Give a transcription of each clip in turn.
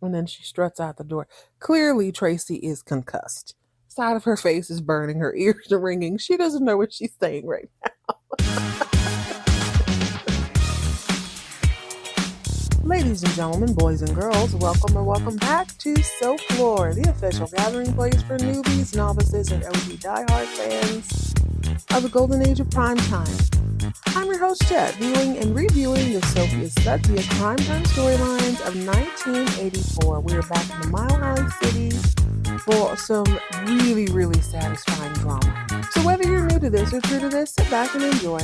And then she struts out the door. Clearly, Tracy is concussed. Side of her face is burning, her ears are ringing. She doesn't know what she's saying right now. Ladies and gentlemen, boys and girls, welcome or welcome back to Folklore, the official gathering place for newbies, novices, and OG diehard fans of the golden age of primetime. I'm your host, Jet, viewing and reviewing the soapiest, sexiest primetime storylines of 1984. We are back in the Mile High City for some really, really satisfying drama. So whether you're new to this or true to this, sit back and enjoy.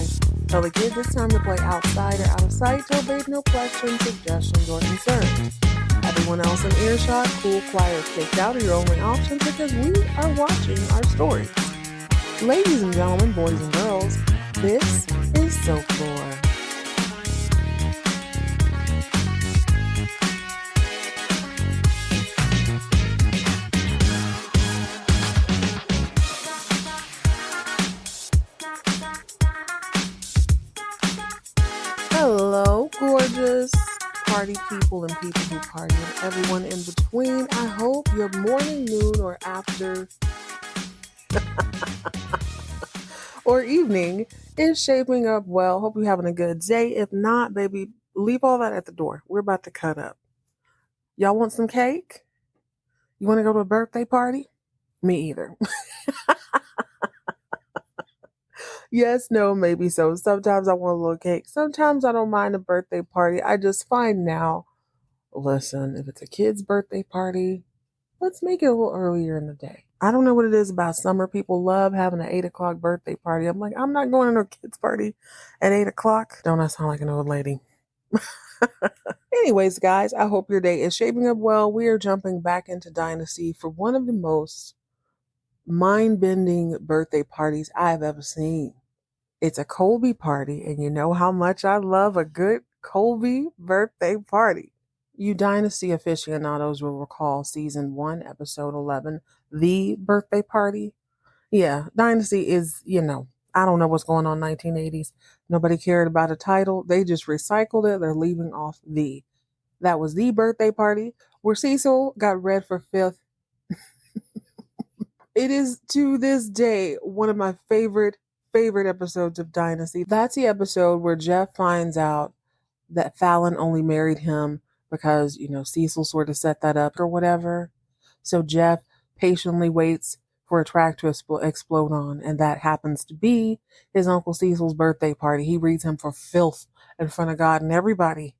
Tell the kids it's time to play outside or out of sight. Tell babe no questions, suggestions, or concerns. Everyone else in earshot, cool, quiet, or kicked out are your only options because we are watching our stories. Ladies and gentlemen, boys and girls, this is Folklore. Hello, gorgeous party people and people who party and everyone in between. I hope your morning, noon, or after or evening is shaping up well. Hope you're having a good day. If not, baby, leave all that at the door. We're about to cut up. Y'all want some cake? You want to go to a birthday party? Me either. Yes, no, maybe so. Sometimes I want a little cake. Sometimes I don't mind a birthday party. I just find now, listen, if it's a kid's birthday party, let's make it a little earlier in the day. I don't know what it is about summer. People love having an 8 o'clock birthday party. I'm like, I'm not going to no kid's party at 8 o'clock. Don't I sound like an old lady? Anyways, guys, I hope your day is shaping up well. We are jumping back into Dynasty for one of the most mind-bending birthday parties I've ever seen. It's a Colby party, and you know how much I love a good Colby birthday party. You Dynasty aficionados will recall season 1, episode 11, The Birthday Party. Yeah, Dynasty is, I don't know what's going on in 1980s. Nobody cared about a title. They just recycled it. They're leaving off the. That was The Birthday Party, where Cecil got read for 5th. It is, to this day, one of my favorite episodes of Dynasty. That's the episode where Jeff finds out that Fallon only married him because, Cecil sort of set that up or whatever. So Jeff patiently waits for a track to explode on, and that happens to be his Uncle Cecil's birthday party. He reads him for filth in front of God and everybody.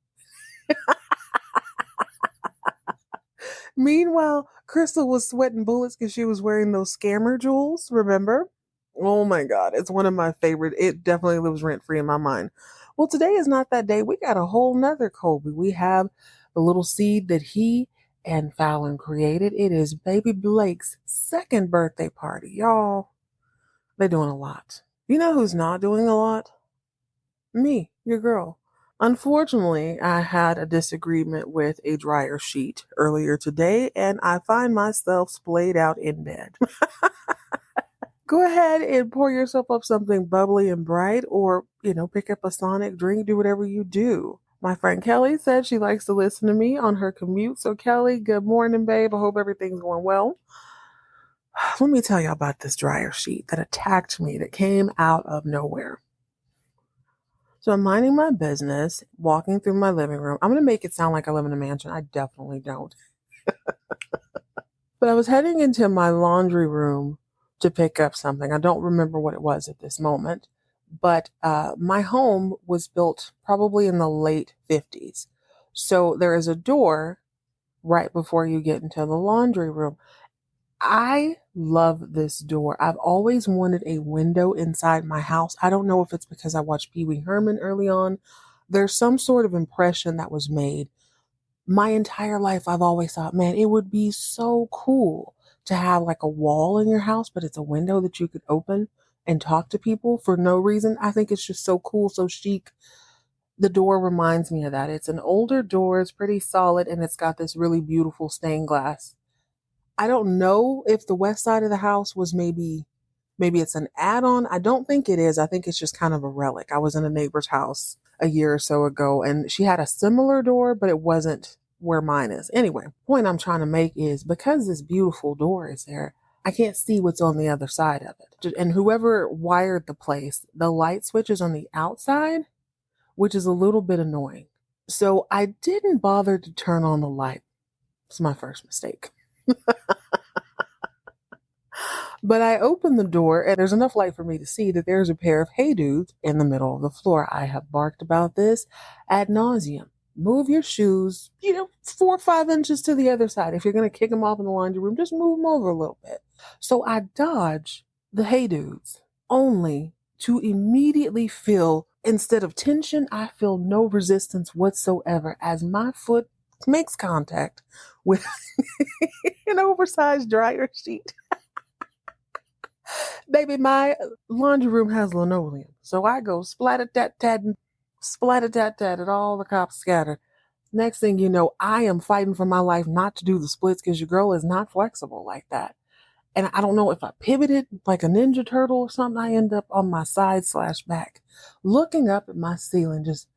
Meanwhile, Krystal was sweating bullets because she was wearing those scammer jewels, remember? Oh my God, it's one of my favorite. It definitely lives rent-free in my mind. Well, today is not that day. We got a whole nother Colby. We have the little seed that he and Fallon created. It is baby Blake's 2nd birthday party. Y'all, they're doing a lot. You know who's not doing a lot? Me, your girl. Unfortunately, I had a disagreement with a dryer sheet earlier today, and I find myself splayed out in bed. Go ahead and pour yourself up something bubbly and bright, or, pick up a Sonic drink, do whatever you do. My friend Kelly said she likes to listen to me on her commute. So Kelly, good morning, babe. I hope everything's going well. Let me tell you about this dryer sheet that attacked me, that came out of nowhere. So I'm minding my business, walking through my living room. I'm going to make it sound like I live in a mansion. I definitely don't. But I was heading into my laundry room to pick up something. I don't remember what it was at this moment. But my home was built probably in the late 50s. So there is a door right before you get into the laundry room. I love this door. I've always wanted a window inside my house. I don't know if it's because I watched Pee Wee Herman early on. There's some sort of impression that was made. My entire life, I've always thought, man, it would be so cool to have like a wall in your house, but it's a window that you could open and talk to people for no reason. I think it's just so cool, so chic. The door reminds me of that. It's an older door. It's pretty solid, and it's got this really beautiful stained glass. I don't know if the west side of the house was maybe it's an add-on. I don't think it is. I think it's just kind of a relic. I was in a neighbor's house a year or so ago, and she had a similar door, but it wasn't where mine is. Anyway, point I'm trying to make is because this beautiful door is there, I can't see what's on the other side of it. And whoever wired the place, the light switch is on the outside, which is a little bit annoying. So I didn't bother to turn on the light. It's my first mistake. But I opened the door and there's enough light for me to see that there's a pair of hey dudes in the middle of the floor. I have barked about this ad nauseum. Move your shoes, 4 or 5 inches to the other side. If you're going to kick them off in the laundry room, just move them over a little bit. So I dodge the hey dudes only to immediately feel, instead of tension, I feel no resistance whatsoever as my foot makes contact with an oversized dryer sheet. Baby, my laundry room has linoleum. So I go splat-a-tat-tat at all the cops scattered. Next thing you know, I am fighting for my life not to do the splits because your girl is not flexible like that. And I don't know if I pivoted like a Ninja Turtle or something. I end up on my side/back, looking up at my ceiling, just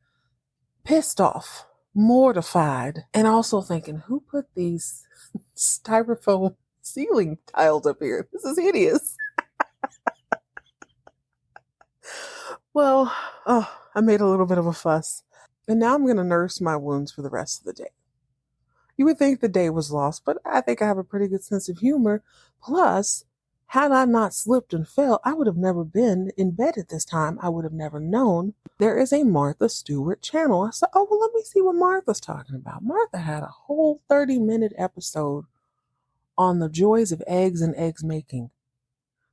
pissed off, mortified, and also thinking, who put these styrofoam ceiling tiles up here? This is hideous. Well, I made a little bit of a fuss, and now I'm going to nurse my wounds for the rest of the day. You would think the day was lost, but I think I have a pretty good sense of humor. Plus, had I not slipped and fell, I would have never been in bed at this time. I would have never known there is a Martha Stewart channel. I said, oh, well, let me see what Martha's talking about. Martha had a whole 30-minute episode on the joys of eggs and eggs making.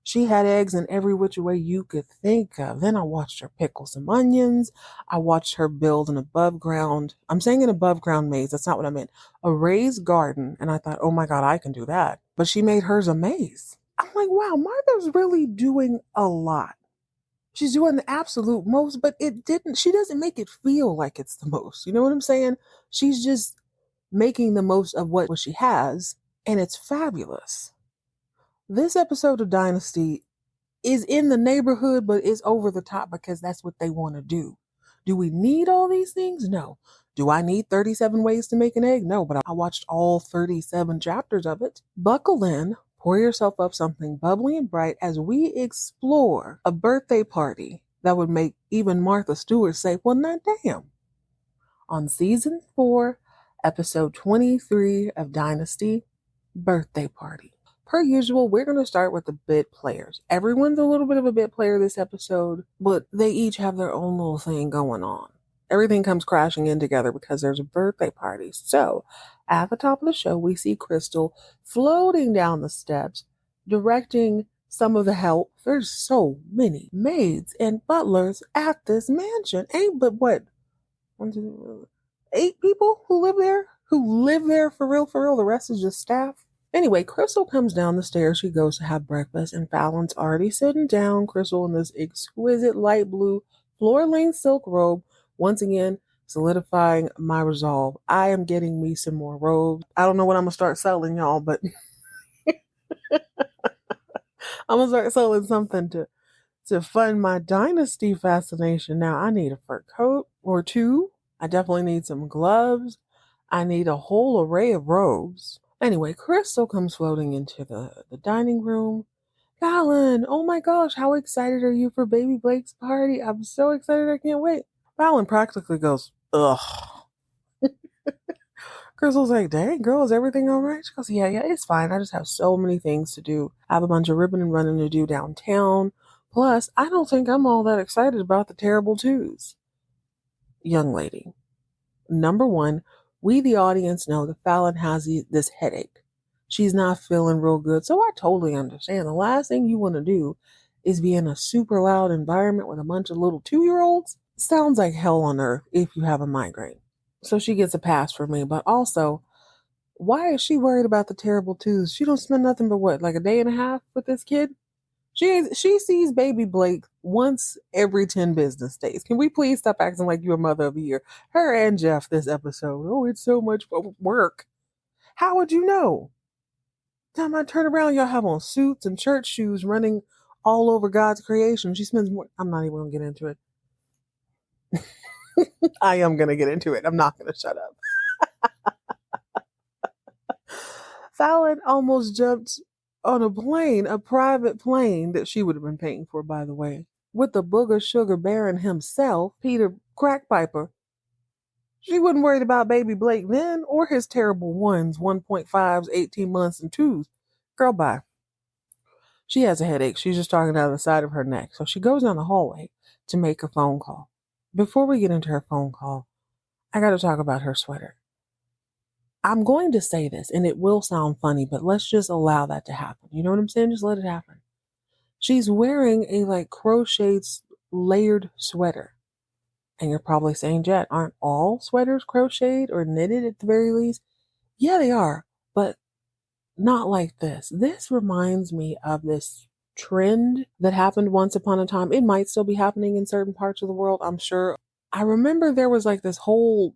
She had eggs in every which way you could think of. Then I watched her pickle some onions. I watched her build an above ground, I'm saying an above ground maze. That's not what I meant. A raised garden. And I thought, oh my God, I can do that. But she made hers a maze. I'm like, wow, Martha's really doing a lot. She's doing the absolute most, but she doesn't make it feel like it's the most. You know what I'm saying? She's just making the most of what she has. And it's fabulous. This episode of Dynasty is in the neighborhood, but it's over the top because that's what they want to do. Do we need all these things? No. Do I need 37 ways to make an egg? No, but I watched all 37 chapters of it. Buckle in, pour yourself up something bubbly and bright as we explore a birthday party that would make even Martha Stewart say, well, not damn. On season 4, episode 23 of Dynasty, Birthday Party. Per usual, we're going to start with the bit players. Everyone's a little bit of a bit player this episode, but they each have their own little thing going on. Everything comes crashing in together because there's a birthday party. So, at the top of the show, we see Krystal floating down the steps, directing some of the help. There's so many maids and butlers at this mansion. Ain't but what? 8 people who live there? Who live there for real, for real? The rest is just staff? Anyway, Krystal comes down the stairs. She goes to have breakfast, and Fallon's already sitting down. Krystal in this exquisite light blue floor-length silk robe, once again solidifying my resolve. I am getting me some more robes. I don't know what I'm gonna start selling, y'all, but I'm gonna start selling something to fund my Dynasty fascination. Now, I need a fur coat or 2. I definitely need some gloves. I need a whole array of robes. Anyway, Krystal comes floating into the dining room. Fallon, oh my gosh, how excited are you for baby Blake's party? I'm so excited, I can't wait. Fallon practically goes, ugh. Krystal's like, dang, girl, is everything all right? She goes, yeah, it's fine. I just have so many things to do. I have a bunch of ribbon and running to do downtown. Plus, I don't think I'm all that excited about the terrible twos. Young lady, number 1, we, the audience, know that Fallon has this headache. She's not feeling real good, so I totally understand. The last thing you want to do is be in a super loud environment with a bunch of little 2-year-olds. Sounds like hell on earth if you have a migraine. So she gets a pass for me, but also, why is she worried about the terrible twos? She don't spend nothing but what, like a day and a half with this kid? She sees baby Blake once every 10 business days. Can we please stop acting like you're a mother of the year? Her and Jeff this episode. Oh, it's so much work. How would you know? Time I turn around, y'all have on suits and church shoes running all over God's creation. She spends more. I'm not even going to get into it. I am going to get into it. I'm not going to shut up. Fallon almost jumped on a plane, a private plane that she would have been paying for, by the way, with the booger sugar baron himself, Peter Crackpiper. She wasn't worried about baby Blake then, or his terrible ones, 1.5s, 18 months, and twos. Girl, bye. She has a headache. She's just talking out of the side of her neck. So she goes down the hallway to make a phone call. Before we get into her phone call, I got to talk about her sweater. I'm going to say this, and it will sound funny, but let's just allow that to happen. You know what I'm saying? Just let it happen. She's wearing a crocheted layered sweater. And you're probably saying, Jet, aren't all sweaters crocheted or knitted at the very least? Yeah, they are, but not like this. This reminds me of this trend that happened once upon a time. It might still be happening in certain parts of the world, I'm sure. I remember there was this whole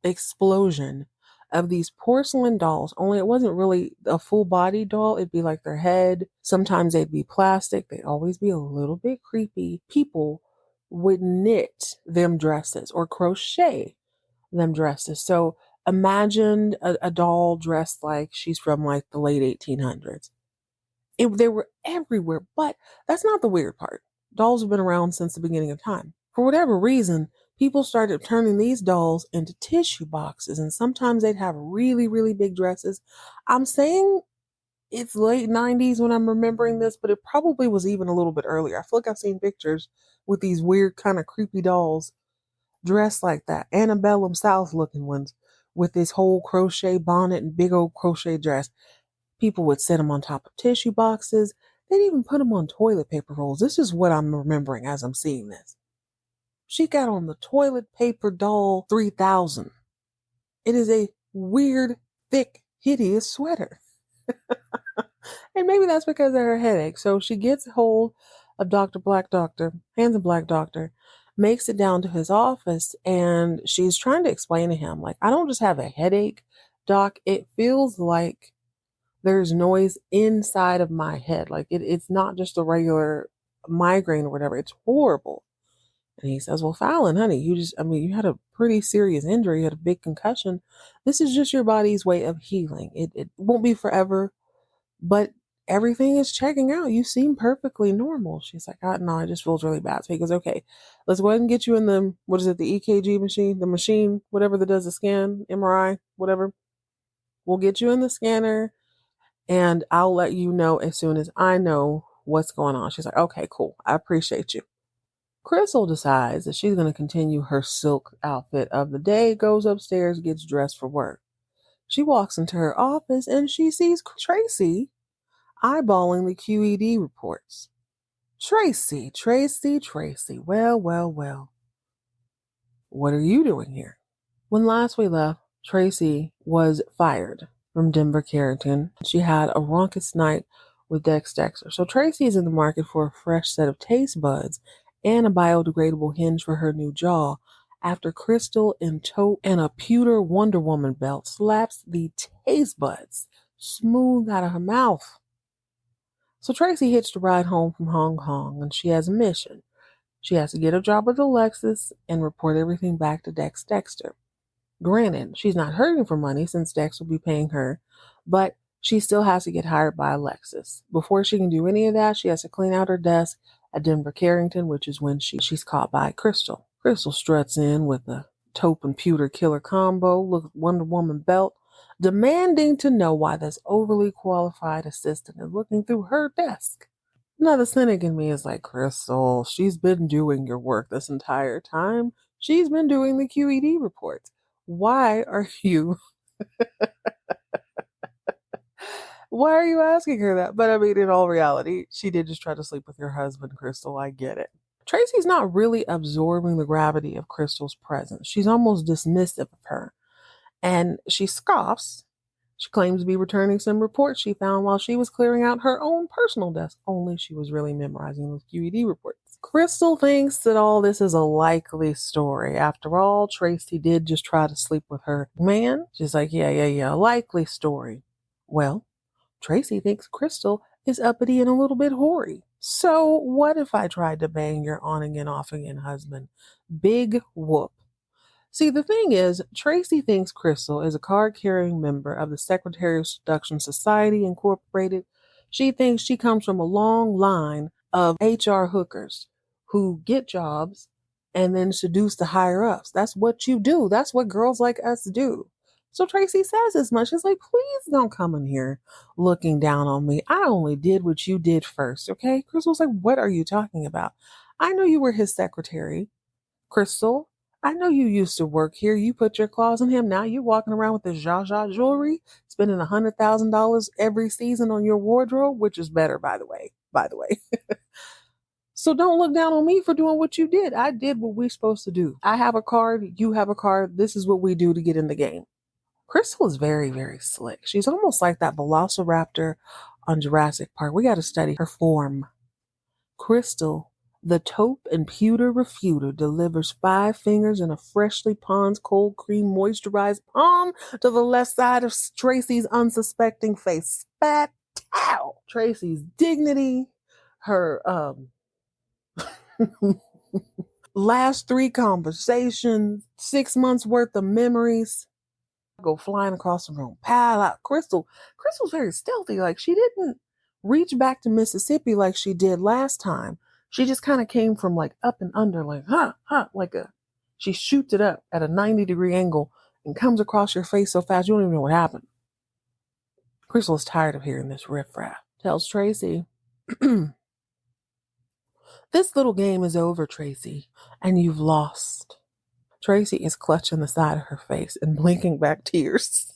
explosion of these porcelain dolls, only it wasn't really a full body doll. It'd be like their head. Sometimes they'd be plastic. They'd always be a little bit creepy. People would knit them dresses or crochet them dresses. So imagine a doll dressed like she's from the late 1800s. They were everywhere, but that's not the weird part. Dolls have been around since the beginning of time. For whatever reason, people started turning these dolls into tissue boxes, and sometimes they'd have really, really big dresses. I'm saying it's late 90s when I'm remembering this, but it probably was even a little bit earlier. I feel like I've seen pictures with these weird kind of creepy dolls dressed like that. Antebellum South looking ones with this whole crochet bonnet and big old crochet dress. People would set them on top of tissue boxes. They'd even put them on toilet paper rolls. This is what I'm remembering as I'm seeing this. She got on the toilet paper doll 3000. It is a weird, thick, hideous sweater. And maybe that's because of her headache. So she gets hold of Dr. Black Doctor, handsome Black Doctor, makes it down to his office, and she's trying to explain to him, I don't just have a headache, Doc. It feels like there's noise inside of my head. It's not just a regular migraine or whatever. It's horrible. And he says, well, Fallon, honey, you had a pretty serious injury. You had a big concussion. This is just your body's way of healing. It won't be forever, but everything is checking out. You seem perfectly normal. She's like, no, it just feels really bad. So he goes, okay, let's go ahead and get you in the EKG machine, the machine, whatever that does the scan, MRI, whatever. We'll get you in the scanner, and I'll let you know as soon as I know what's going on. She's like, okay, cool. I appreciate you. Krystal decides that she's going to continue her silk outfit of the day, goes upstairs, gets dressed for work. She walks into her office and she sees Tracy eyeballing the QED reports. Tracy. Well. What are you doing here? When last we left, Tracy was fired from Denver Carrington. She had a raucous night with Dexter. So Tracy is in the market for a fresh set of taste buds and a biodegradable hinge for her new jaw after Krystal in tote and a pewter Wonder Woman belt slaps the taste buds smooth out of her mouth. So Tracy hitched a ride home from Hong Kong, and she has a mission. She has to get a job with Alexis and report everything back to Dexter. Granted, she's not hurting for money since Dex will be paying her, but she still has to get hired by Alexis. Before she can do any of that, she has to clean out her desk at Denver Carrington, which is when she's caught by Krystal. Krystal struts in with a taupe and pewter killer combo, Wonder Woman belt, demanding to know why this overly qualified assistant is looking through her desk. Now the cynic in me is like, Krystal, she's been doing your work this entire time. She's been doing the QED reports. Why are you asking her that? But in all reality, she did just try to sleep with your husband, Krystal. I get it. Tracy's not really absorbing the gravity of Krystal's presence. She's almost dismissive of her. And she scoffs. She claims to be returning some reports she found while she was clearing out her own personal desk. Only she was really memorizing those QED reports. Krystal thinks that all this is a likely story. After all, Tracy did just try to sleep with her man. She's like, yeah, a likely story. Well, Tracy thinks Krystal is uppity and a little bit hoary. So what if I tried to bang your on again, off again husband? Big whoop. See, the thing is, Tracy thinks Krystal is a card carrying member of the Secretaries Seduction Society Incorporated. She thinks she comes from a long line of HR hookers who get jobs and then seduce the higher ups. That's what you do. That's what girls like us do. So Tracy says as much. She's like, please don't come in here looking down on me. I only did what you did first, okay? Krystal's like, what are you talking about? I know you were his secretary. Krystal, I know you used to work here. You put your claws in him. Now you're walking around with this Zsa Zsa jewelry, spending $100,000 every season on your wardrobe, which is better, by the way. By the way. So don't look down on me for doing what you did. I did what we're supposed to do. I have a card. You have a card. This is what we do to get in the game. Krystal is very, very slick. She's almost like that velociraptor on Jurassic Park. We got to study her form. Krystal, the taupe and pewter refuter, delivers 5 fingers and a freshly Pond's cold cream moisturized palm to the left side of Tracy's unsuspecting face. Spat out. Tracy's dignity, her last 3 conversations, 6 months worth of memories go flying across the room. Pal out. Krystal's very stealthy. Like, she didn't reach back to Mississippi like she did last time. She just kind of came from like up and under, like, she shoots it up at a 90-degree angle and comes across your face so fast you don't even know what happened. Krystal is tired of hearing this riffraff. Tells Tracy, this little game is over, Tracy, and you've lost. Tracy is clutching the side of her face and blinking back tears.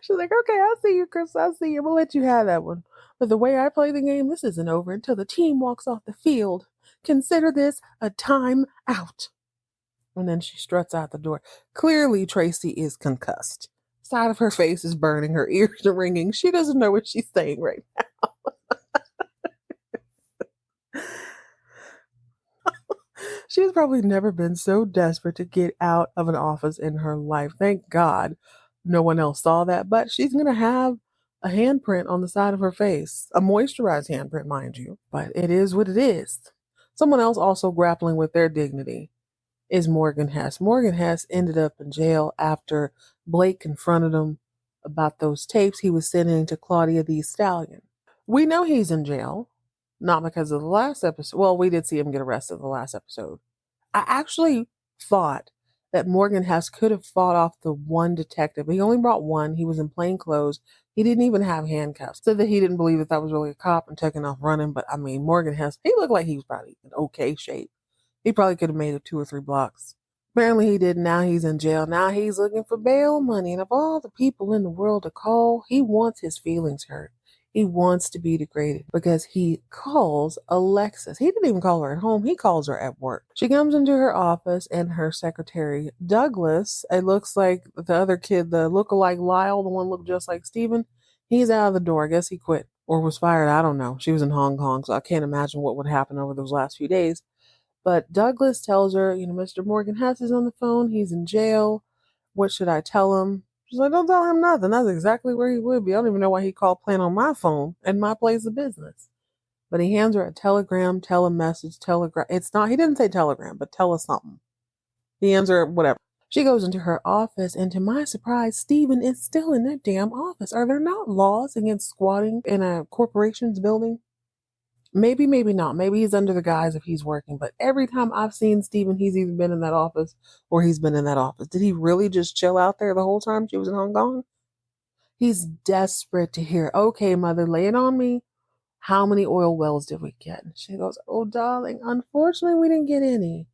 She's like, okay, I'll see you, Chris. I'll see you. I'm going to let you have that one. But the way I play the game, this isn't over until the team walks off the field. Consider this a time out. And then she struts out the door. Clearly, Tracy is concussed. Side of her face is burning. Her ears are ringing. She doesn't know what she's saying right now. She's probably never been so desperate to get out of an office in her life. Thank God no one else saw that. But she's going to have a handprint on the side of her face. A moisturized handprint, mind you. But it is what it is. Someone else also grappling with their dignity is Morgan Hess. Morgan Hess ended up in jail after Blake confronted him about those tapes he was sending to Claudia the Stallion. We know he's in jail. Not because of the last episode. Well, we did see him get arrested in the last episode. I actually thought that Morgan Hess could have fought off the one detective. He only brought one. He was in plain clothes. He didn't even have handcuffs. Said that he didn't believe that was really a cop and taking off running. But I mean, Morgan Hess, he looked like he was probably in okay shape. He probably could have made it 2 or 3 blocks. Apparently he didn't. Now he's in jail. Now he's looking for bail money. And of all the people in the world to call, he wants his feelings hurt. He wants to be degraded because he calls Alexis. He didn't even call her at home. He calls her at work. She comes into her office and her secretary, Douglas, it looks like the other kid, the lookalike Lyle, the one looked just like Steven, he's out of the door. I guess he quit or was fired. I don't know. She was in Hong Kong, so I can't imagine what would happen over those last few days. But Douglas tells her, Mr. Morgan Hess is on the phone. He's in jail. What should I tell him? She's like, don't tell him nothing. That's exactly where he would be. I don't even know why he called playing on my phone in my place of business. But he hands her a telegram, telemessage, telegram. It's not, he didn't say telegram, but tell us something. He hands her whatever. She goes into her office, and to my surprise, Steven is still in that damn office. Are there not laws against squatting in a corporation's building? Maybe, maybe not. Maybe he's under the guise if he's working. But every time I've seen Steven, he's either been in that office or he's been in that office. Did he really just chill out there the whole time she was in Hong Kong? He's desperate to hear, okay, mother, lay it on me. How many oil wells did we get? And she goes, oh, darling, unfortunately, we didn't get any.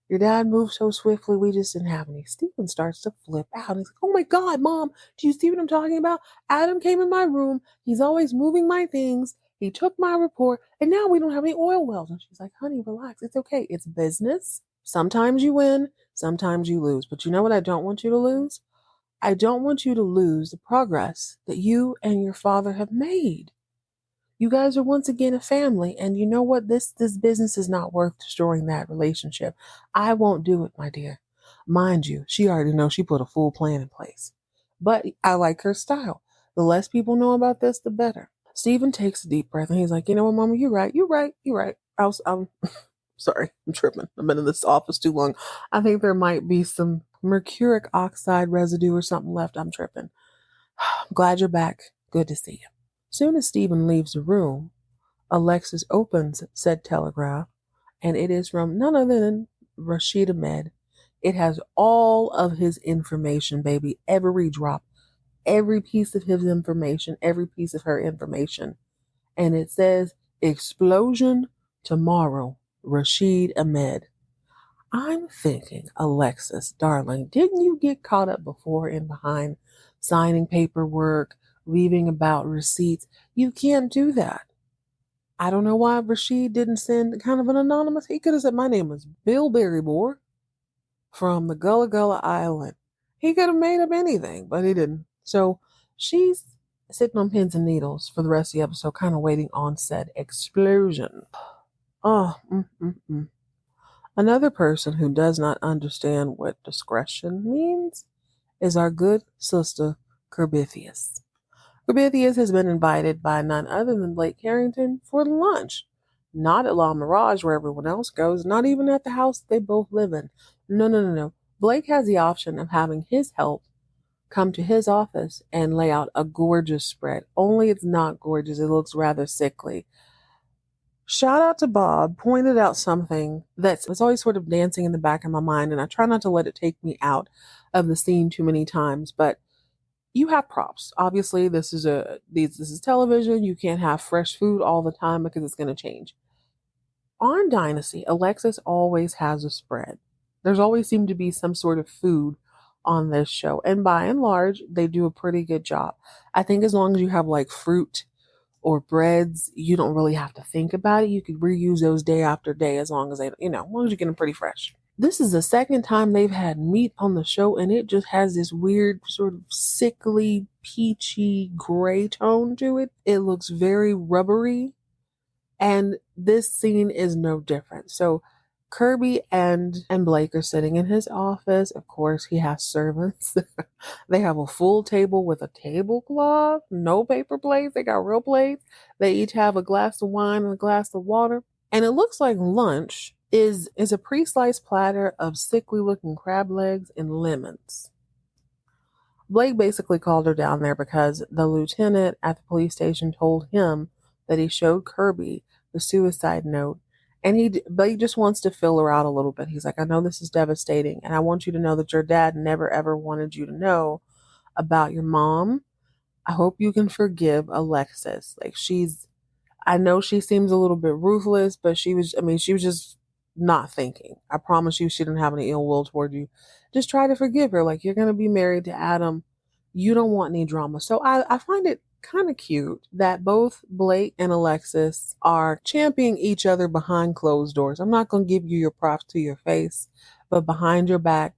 Your dad moved so swiftly, we just didn't have any. Steven starts to flip out. He's like, oh my God, Mom, do you see what I'm talking about? Adam came in my room. He's always moving my things. He took my report, and now we don't have any oil wells. And she's like, honey, relax. It's okay. It's business. Sometimes you win, sometimes you lose. But you know what I don't want you to lose? I don't want you to lose the progress that you and your father have made. You guys are once again a family, and you know what? This business is not worth destroying that relationship. I won't do it, my dear. Mind you, she already knows she put a full plan in place. But I like her style. The less people know about this, the better. Steven takes a deep breath and he's like, you know what, Mama, you're right. Sorry, I'm tripping. I've been in this office too long. I think there might be some mercuric oxide residue or something left. I'm tripping. I'm glad you're back. Good to see you. Soon as Stephen leaves the room, Alexis opens said telegraph, and it is from none other than Rashid Ahmed. It has all of his information, baby. Every drop, every piece of his information, every piece of her information. And it says, explosion tomorrow, Rashid Ahmed. I'm thinking, Alexis, darling, didn't you get caught up before and behind signing paperwork, leaving about receipts? You can't do that. I don't know why Rashid didn't send kind of an anonymous. He could have said, my name is Bill Barrymore from the Gullah Gullah Island. He could have made up anything, but he didn't. So she's sitting on pins and needles for the rest of the episode, kind of waiting on said explosion. Oh, Another person who does not understand what discretion means is our good sister Kirbythius. Kirbythius has been invited by none other than Blake Carrington for lunch. Not at La Mirage where everyone else goes, not even at the house they both live in. No. Blake has the option of having his help come to his office and lay out a gorgeous spread. Only it's not gorgeous, it looks rather sickly. Shout out to Bob, pointed out something that's always sort of dancing in the back of my mind, and I try not to let it take me out of the scene too many times, but you have props. Obviously, this is television. You can't have fresh food all the time because it's going to change. On Dynasty, Alexis always has a spread. There's always seemed to be some sort of food on this show, and by and large, they do a pretty good job. I think as long as you have like fruit or breads, you don't really have to think about it. You could reuse those day after day as long as as long as you get them pretty fresh. This is the second time they've had meat on the show, and it just has this weird sort of sickly, peachy gray tone to it. It looks very rubbery, and this scene is no different. So Kirby and Blake are sitting in his office. Of course, he has servants. They have a full table with a tablecloth, no paper plates. They got real plates. They each have a glass of wine and a glass of water. And it looks like lunch is a pre-sliced platter of sickly looking crab legs and lemons. Blake basically called her down there because the lieutenant at the police station told him that he showed Kirby the suicide note, and Blake just wants to fill her out a little bit. He's like, I know this is devastating, and I want you to know that your dad never ever wanted you to know about your mom. I hope you can forgive Alexis. I know she seems a little bit ruthless, but she was just not thinking. I promise you she didn't have any ill will toward you. Just try to forgive her. Like, you're going to be married to Adam. You don't want any drama. So I find it kind of cute that both Blake and Alexis are championing each other behind closed doors. I'm not going to give you your props to your face, but behind your back,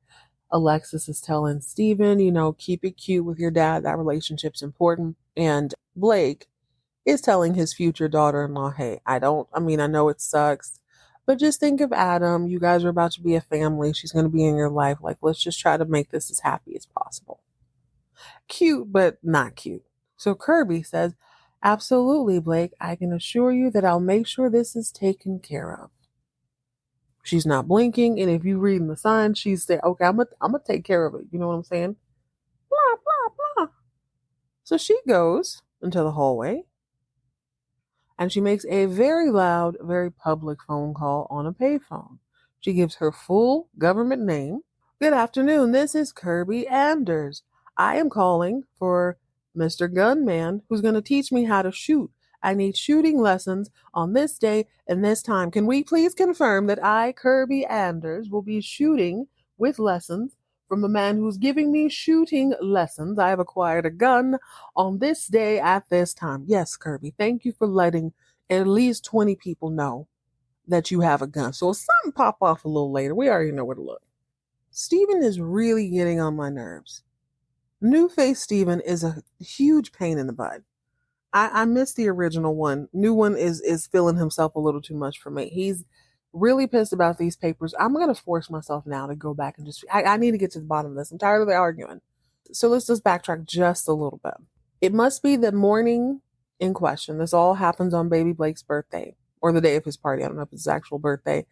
Alexis is telling Stephen, keep it cute with your dad. That relationship's important. And Blake is telling his future daughter-in-law, hey, I know it sucks, but just think of Adam. You guys are about to be a family. She's going to be in your life. Like, let's just try to make this as happy as possible. Cute, but not cute. So Kirby says, absolutely, Blake. I can assure you that I'll make sure this is taken care of. She's not blinking, and if you read the sign, she's saying, okay, I'm gonna take care of it. You know what I'm saying? Blah, blah, blah. So she goes into the hallway, and she makes a very loud, very public phone call on a payphone. She gives her full government name. Good afternoon, this is Kirby Anders. I am calling for Mr. Gunman, who's going to teach me how to shoot. I need shooting lessons on this day and this time. Can we please confirm that I, Kirby Anders, will be shooting with lessons from a man who's giving me shooting lessons? I have acquired a gun on this day at this time. Yes, Kirby, thank you for letting at least 20 people know that you have a gun. So if something pop off a little later, we already know where to look. Stephen is really getting on my nerves. New face Stephen is a huge pain in the butt. I miss the original one. New one is feeling himself a little too much for me. He's really pissed about these papers. I'm going to force myself now to go back and I need to get to the bottom of this. I'm tired of the arguing. So let's just backtrack just a little bit. It must be the morning in question. This all happens on baby Blake's birthday. or the day of his party. I don't know if it's his actual birthday.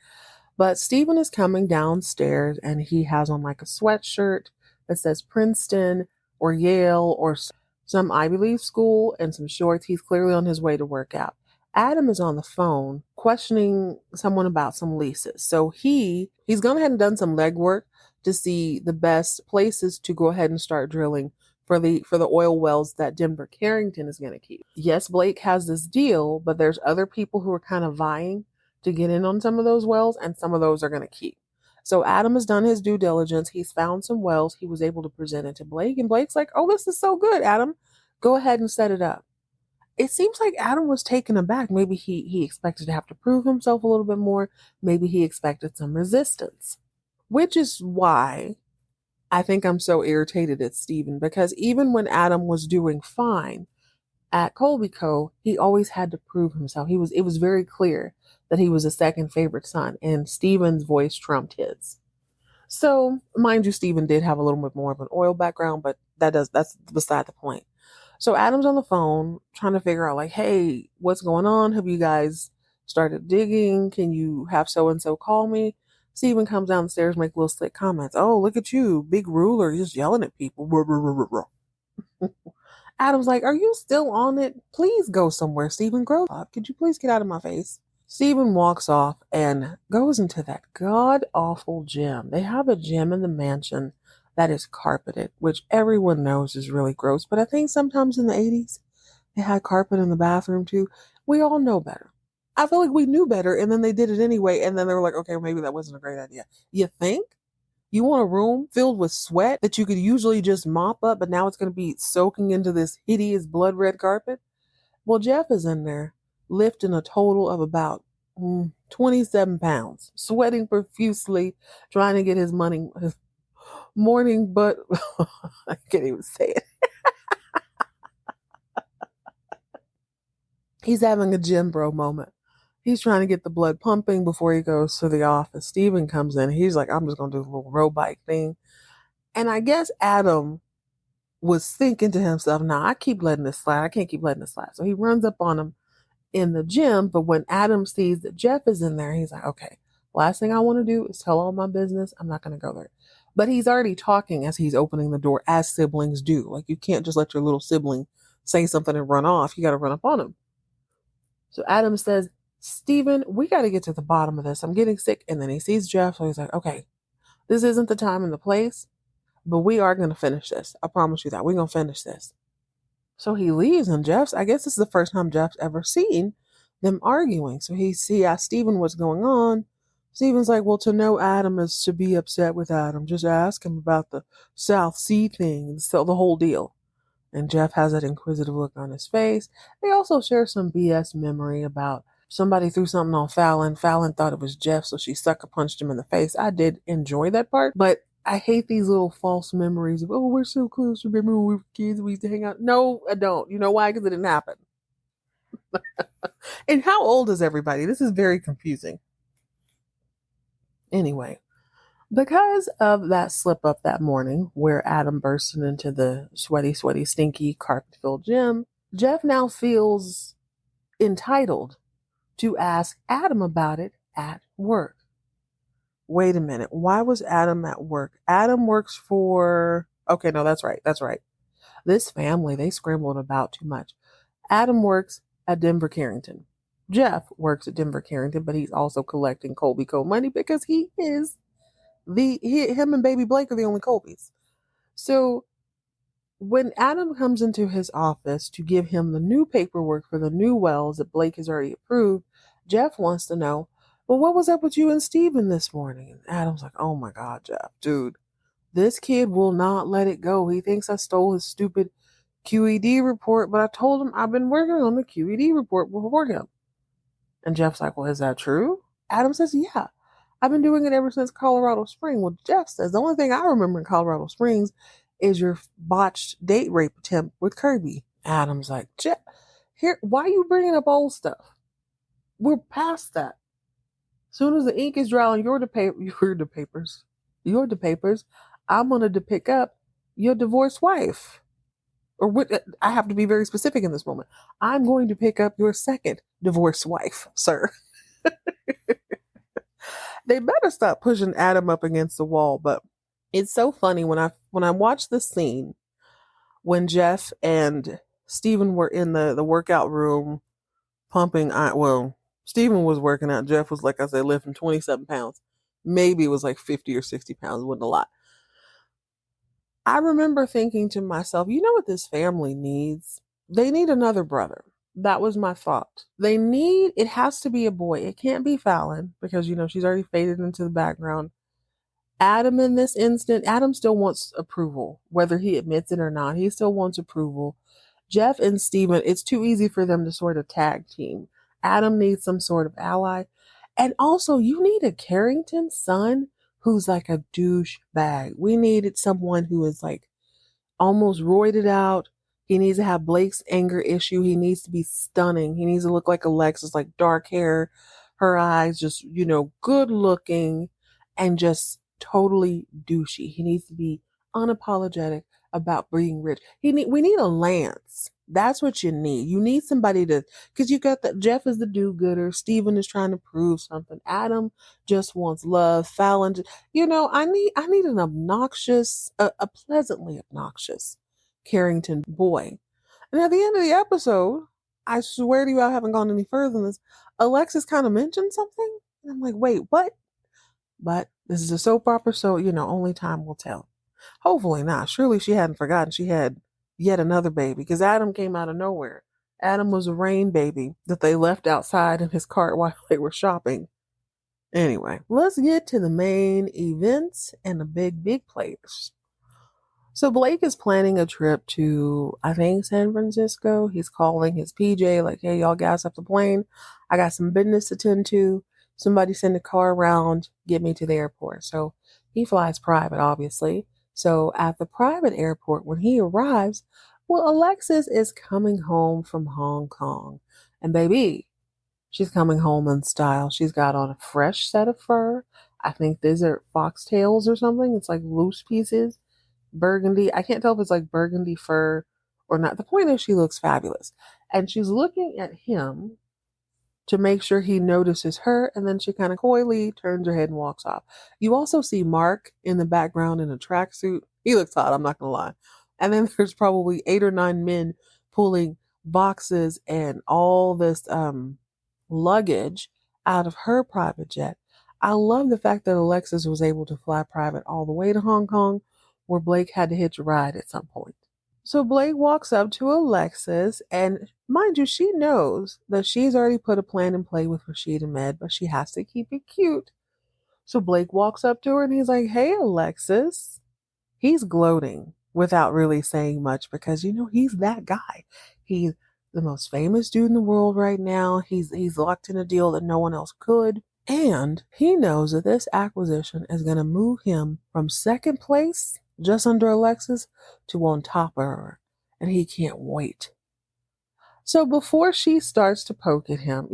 But Stephen is coming downstairs and he has on like a sweatshirt that says Princeton or Yale or some Ivy League school and some shorts. He's clearly on his way to work out. Adam is on the phone questioning someone about some leases. So he's gone ahead and done some legwork to see the best places to go ahead and start drilling for the oil wells that Denver Carrington is going to keep. Yes, Blake has this deal, but there's other people who are kind of vying to get in on some of those wells, and some of those are going to keep. So Adam has done his due diligence. He's found some wells. He was able to present it to Blake, and Blake's like, "Oh, this is so good, Adam. Go ahead and set it up." It seems like Adam was taken aback. Maybe he expected to have to prove himself a little bit more. Maybe he expected some resistance, which is why I think I'm so irritated at Stephen, because even when Adam was doing fine at Colby Co, he always had to prove himself. It was very clear that he was a second favorite son, and Stephen's voice trumped his. So, mind you, Stephen did have a little bit more of an oil background, but that's beside the point. So Adam's on the phone trying to figure out, like, hey, what's going on? Have you guys started digging? Can you have so and so call me? Stephen comes downstairs, make little slick comments. Oh, look at you, big ruler, just yelling at people. Adam's like, are you still on it? Please go somewhere, Stephen. Grow up. Could you please get out of my face? Stephen walks off and goes into that god-awful gym. They have a gym in the mansion that is carpeted, which everyone knows is really gross. But I think sometimes in the 80s, they had carpet in the bathroom too. We all know better. I feel like we knew better, and then they did it anyway, and then they were like, okay, maybe that wasn't a great idea. You think? You want a room filled with sweat that you could usually just mop up, but now it's going to be soaking into this hideous blood red carpet? Well, Jeff is in there lifting a total of about 27 pounds, sweating profusely, trying to get his morning butt. I can't even say it. He's having a gym bro moment. He's trying to get the blood pumping before he goes to the office. Stephen comes in. He's like, I'm just going to do a little road bike thing. And I guess Adam was thinking to himself, nah, I keep letting this slide. I can't keep letting this slide. So he runs up on him in the gym. But when Adam sees that Jeff is in there, he's like, okay, last thing I want to do is tell all my business. I'm not going to go there. But he's already talking as he's opening the door, as siblings do. Like, you can't just let your little sibling say something and run off. You got to run up on him. So Adam says, Stephen, we got to get to the bottom of this. I'm getting sick. And then he sees Jeff. So he's like, okay, this isn't the time and the place, but we are going to finish this. I promise you that. We're going to finish this. So he leaves, and I guess this is the first time Jeff's ever seen them arguing. So he asked Stephen what's going on. Stephen's like, well, to know Adam is to be upset with Adam. Just ask him about the South Sea thing, so the whole deal. And Jeff has that inquisitive look on his face. They also share some BS memory about somebody threw something on Fallon. Fallon thought it was Jeff, so she sucker punched him in the face. I did enjoy that part, but I hate these little false memories of, oh, we're so close. Remember when we were kids, we used to hang out? No, I don't. You know why? Because it didn't happen. And how old is everybody? This is very confusing. Anyway, because of that slip up that morning where Adam bursted into the sweaty, stinky, carpet-filled gym, Jeff now feels entitled to ask Adam about it at work. Wait a minute. Why was Adam at work? Adam works for... Okay, no, that's right. This family, they scrambled about too much. Adam works at Denver Carrington. Jeff works at Denver Carrington, but he's also collecting Colby Co money because him and baby Blake are the only Colbys. So when Adam comes into his office to give him the new paperwork for the new wells that Blake has already approved, Jeff wants to know, well, what was up with you and Stephen this morning? And Adam's like, oh my God, Jeff, dude, this kid will not let it go. He thinks I stole his stupid QED report, but I told him I've been working on the QED report before him. And Jeff's like, well, is that true? Adam says, yeah, I've been doing it ever since Colorado Springs. Well, Jeff says, the only thing I remember in Colorado Springs is your botched date rape attempt with Kirby. Adam's like, Jeff, here, why are you bringing up old stuff? We're past that. Soon as the ink is dry on your papers, I'm going to pick up your divorced wife. or what, I have to be very specific in this moment. I'm going to pick up your second divorced wife, sir. They better stop pushing Adam up against the wall. But it's so funny when I watch the scene when Jeff and Steven were in the workout room pumping. Well, Steven was working out. Jeff was, like I said, lifting 27 pounds. Maybe it was like 50 or 60 pounds. It wasn't a lot. I remember thinking to myself, you know what this family needs? They need another brother. That was my thought. It has to be a boy. It can't be Fallon because, she's already faded into the background. Adam, in this instant, Adam still wants approval, whether he admits it or not. He still wants approval. Jeff and Steven, it's too easy for them to sort of tag team. Adam needs some sort of ally. And also, you need a Carrington son who's like a douche bag. We needed someone who is like almost roided out. He needs to have Blake's anger issue. He needs to be stunning. He needs to look like Alexis, like dark hair, her eyes just, good looking and just totally douchey. He needs to be unapologetic about being rich. We need a Lance. That's what you need. You need somebody because you got that Jeff is the do-gooder. Steven is trying to prove something. Adam just wants love. Fallon, I need an obnoxious, a pleasantly obnoxious Carrington boy. And at the end of the episode, I swear to you, I haven't gone any further than this. Alexis kind of mentioned something. And I'm like, wait, what? But this is a soap opera, so, only time will tell. Hopefully not. Surely she hadn't forgotten she had yet another baby because Adam came out of nowhere. Adam was a rain baby that they left outside in his cart while they were shopping. Anyway, let's get to the main events and the big players. So Blake is planning a trip to, I think, San Francisco. He's calling his PJ like, hey, y'all gas up the plane. I got some business to tend to. Somebody send a car around, get me to the airport. So he flies private, obviously. So at the private airport, when he arrives, well, Alexis is coming home from Hong Kong. And baby, she's coming home in style. She's got on a fresh set of fur. I think these are foxtails or something. It's like loose pieces. Burgundy. I can't tell if it's like burgundy fur or not. The point is she looks fabulous. And she's looking at him to make sure he notices her, and then she kind of coyly turns her head and walks off. You also see Mark in the background in a tracksuit. He looks hot, I'm not going to lie. And then there's probably 8 or 9 men pulling boxes and all this luggage out of her private jet. I love the fact that Alexis was able to fly private all the way to Hong Kong, where Blake had to hitch a ride at some point. So Blake walks up to Alexis, and mind you, she knows that she's already put a plan in play with Rashid Ahmed, but she has to keep it cute. So Blake walks up to her and he's like, hey, Alexis. He's gloating without really saying much because, he's that guy. He's the most famous dude in the world right now. He's locked in a deal that no one else could. And he knows that this acquisition is going to move him from second place, just under Alexis, to on top of her. And he can't wait. So before she starts to poke at him,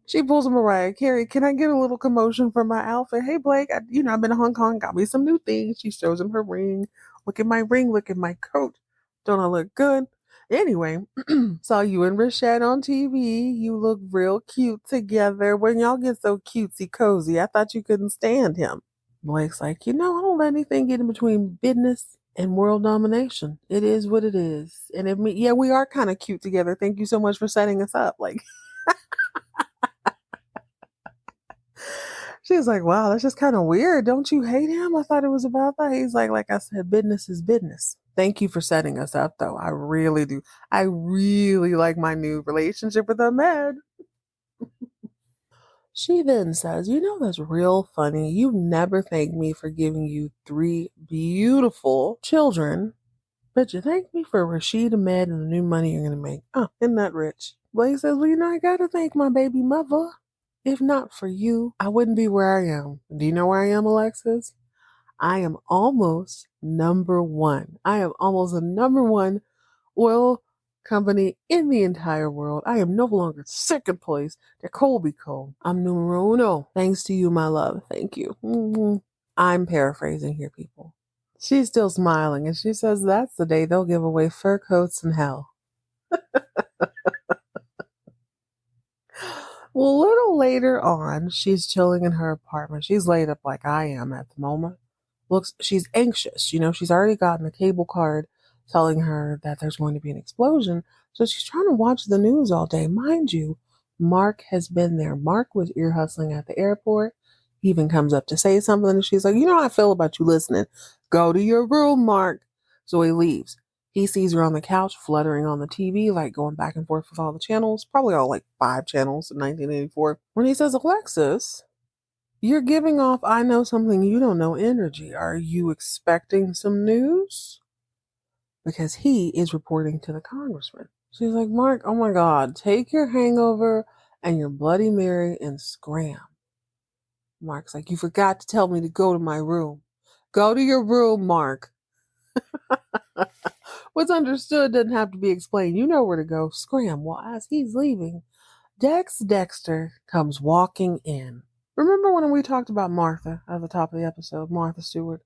she pulls a Mariah Carey. Can I get a little commotion for my outfit? Hey, Blake, I've been to Hong Kong, got me some new things. She shows him her ring. Look at my ring. Look at my coat. Don't I look good? Anyway, saw you and Rashid on TV. You look real cute together. When y'all get so cutesy cozy, I thought you couldn't stand him. Blake's like, I don't let anything get in between business and world domination. It is what it is. And we are kind of cute together. Thank you so much for setting us up. Like, she's like, wow, that's just kind of weird. Don't you hate him? I thought it was about that. He's like I said, business is business. Thank you for setting us up, though. I really do. I really like my new relationship with Ahmed. She then says, that's real funny. You never thanked me for giving you 3 beautiful children, but you thanked me for Rashid Ahmed and the new money you're going to make. Oh, isn't that rich? Blake says, well, I got to thank my baby mother. If not for you, I wouldn't be where I am. Do you know where I am, Alexis? I am almost number 1. I am almost a number 1 oil company in the entire world. I am no longer second place to Colby Co. I'm numero uno. Thanks to you, my love. Thank you. I'm paraphrasing here, people. She's still smiling, and she says that's the day they'll give away fur coats in hell. Well, a little later on, she's chilling in her apartment. She's laid up like I am at the moment. She's anxious. She's already gotten a cable card telling her that there's going to be an explosion. So she's trying to watch the news all day. Mind you, Mark has been there. Mark was ear hustling at the airport. He even comes up to say something, and she's like, "You know how I feel about you listening. Go to your room, Mark." So he leaves. He sees her on the couch, fluttering on the TV, like going back and forth with all the channels, probably all like 5 channels in 1984. When he says, "Alexis, you're giving off I know something you don't know energy. Are you expecting some news?" Because he is reporting to the congressman. She's like, "Mark, oh my God, take your hangover and your Bloody Mary and scram." Mark's like, "You forgot to tell me to go to my room." Go to your room, Mark. What's understood doesn't have to be explained. You know where to go. Scram. Well, as he's leaving, Dexter comes walking in. Remember when we talked about Martha at the top of the episode, Martha Stewart?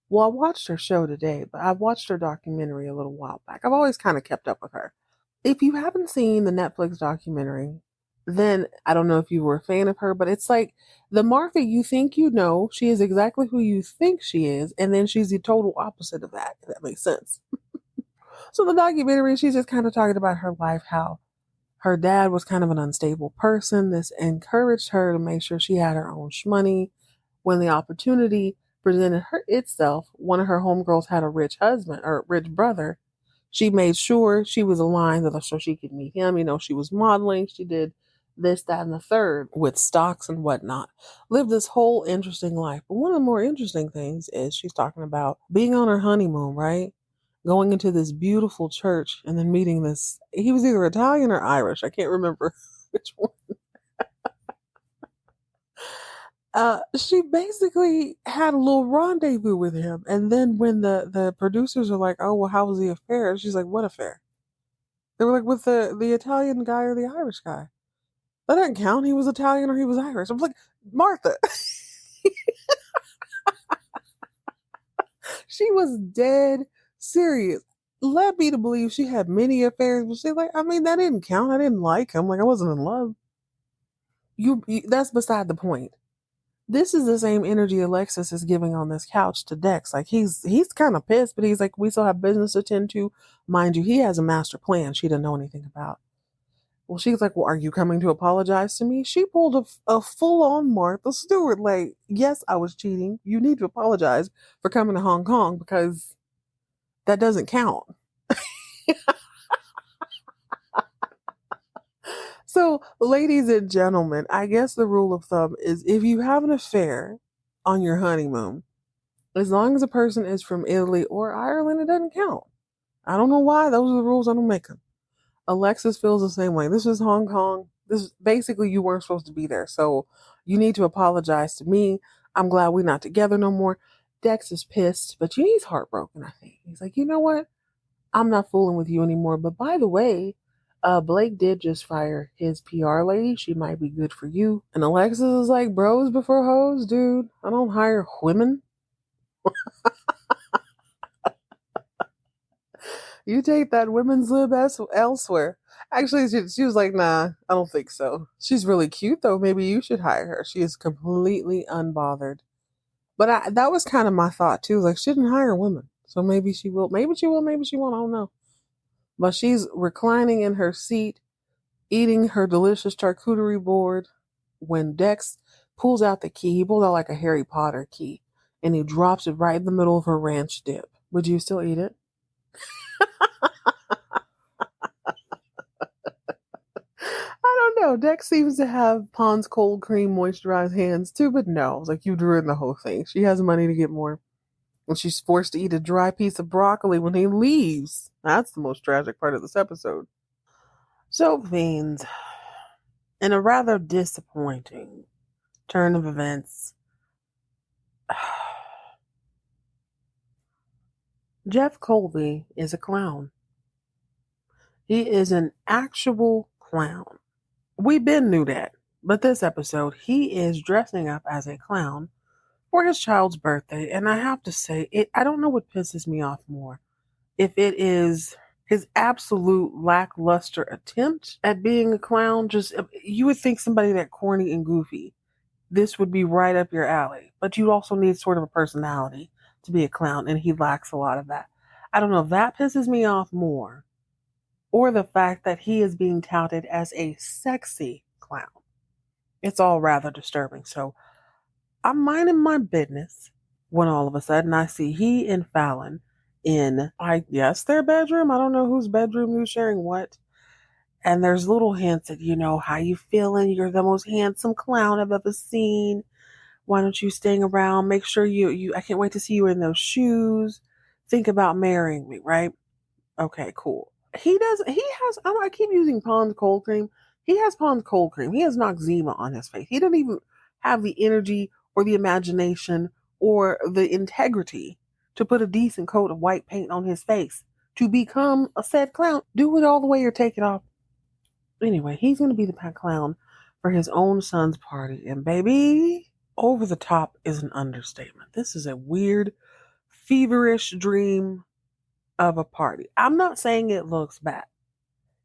Well, I watched her show today, but I watched her documentary a little while back. I've always kind of kept up with her. If you haven't seen the Netflix documentary, then I don't know if you were a fan of her, but it's like the Martha you think you know, she is exactly who you think she is, and then she's the total opposite of that, if that makes sense. So the documentary, she's just kind of talking about her life, how her dad was kind of an unstable person. This encouraged her to make sure she had her own shmoney. When the opportunity presented itself, one of her homegirls had a rich husband or rich brother. She made sure she was aligned so she could meet him. She was modeling. She did this, that, and the third with stocks and whatnot. Lived this whole interesting life. But one of the more interesting things is she's talking about being on her honeymoon, right? Going into this beautiful church and then meeting this. He was either Italian or Irish. I can't remember which one. She basically had a little rendezvous with him. And then when the producers are like, "Oh, well, how was the affair?" She's like, "What affair?" They were like, "With the Italian guy or the Irish guy?" That didn't count. He was Italian or he was Irish. I was like, Martha. She was dead serious. Led me to believe she had many affairs, but she's like, I mean, that didn't count. I didn't like him. Like, I wasn't in love. That's beside the point. This is the same energy Alexis is giving on this couch to Dex. Like he's kind of pissed, but he's like, we still have business to tend to. Mind you, he has a master plan she didn't know anything about. Well, she's like, "Well, are you coming to apologize to me?" She pulled a full on Martha Stewart. Like, yes, I was cheating. You need to apologize for coming to Hong Kong because that doesn't count. So, ladies and gentlemen, I guess the rule of thumb is if you have an affair on your honeymoon, as long as a person is from Italy or Ireland, it doesn't count. I don't know why. Those are the rules. I don't make them. Alexis feels the same way. This is Hong Kong. This basically you weren't supposed to be there. So you need to apologize to me. I'm glad we're not together no more. Dex is pissed, but he's heartbroken, I think. He's like, you know what? I'm not fooling with you anymore. But by the way, Blake did just fire his PR lady. She might be good for you. And Alexis is like, bros before hoes, dude. I don't hire women. You take that women's lib elsewhere. Actually, she was like, nah, I don't think so. She's really cute, though. Maybe you should hire her. She is completely unbothered. But that was kind of my thought, too. Like, she didn't hire women. So maybe she will. Maybe she will. Maybe she won't. I don't know. But she's reclining in her seat, eating her delicious charcuterie board when Dex pulls out the key. He pulls out like a Harry Potter key. And he drops it right in the middle of her ranch dip. Would you still eat it? I don't know. Dex seems to have Pond's cold cream moisturized hands too, but no. It's like you've ruined the whole thing. She has money to get more. And she's forced to eat a dry piece of broccoli when he leaves. That's the most tragic part of this episode. So, fiends, in a rather disappointing turn of events, Jeff Colby is a clown. He is an actual clown. We been knew that, but this episode, he is dressing up as a clown for his child's birthday. And I have to say, I don't know what pisses me off more. If it is his absolute lackluster attempt at being a clown, just you would think somebody that corny and goofy, this would be right up your alley. But you also need sort of a personality to be a clown, and he lacks a lot of that. I don't know if that pisses me off more, or the fact that he is being touted as a sexy clown. It's all rather disturbing. So I'm minding my business when all of a sudden I see he and Fallon in, I guess, their bedroom. I don't know whose bedroom, who's sharing what. And there's little hints at, how you feeling? You're the most handsome clown I've ever seen. Why don't you staying around? Make sure I can't wait to see you in those shoes. Think about marrying me, right? Okay, cool. I keep using Pond's cold cream. He has Pond's cold cream. He has Noxzema on his face. He doesn't even have the energy or the imagination or the integrity to put a decent coat of white paint on his face to become a said clown. Do it all the way or take it off. Anyway, he's going to be the pet clown for his own son's party. And baby, over the top is an understatement. This is a weird, feverish dream of a party. I'm not saying it looks bad.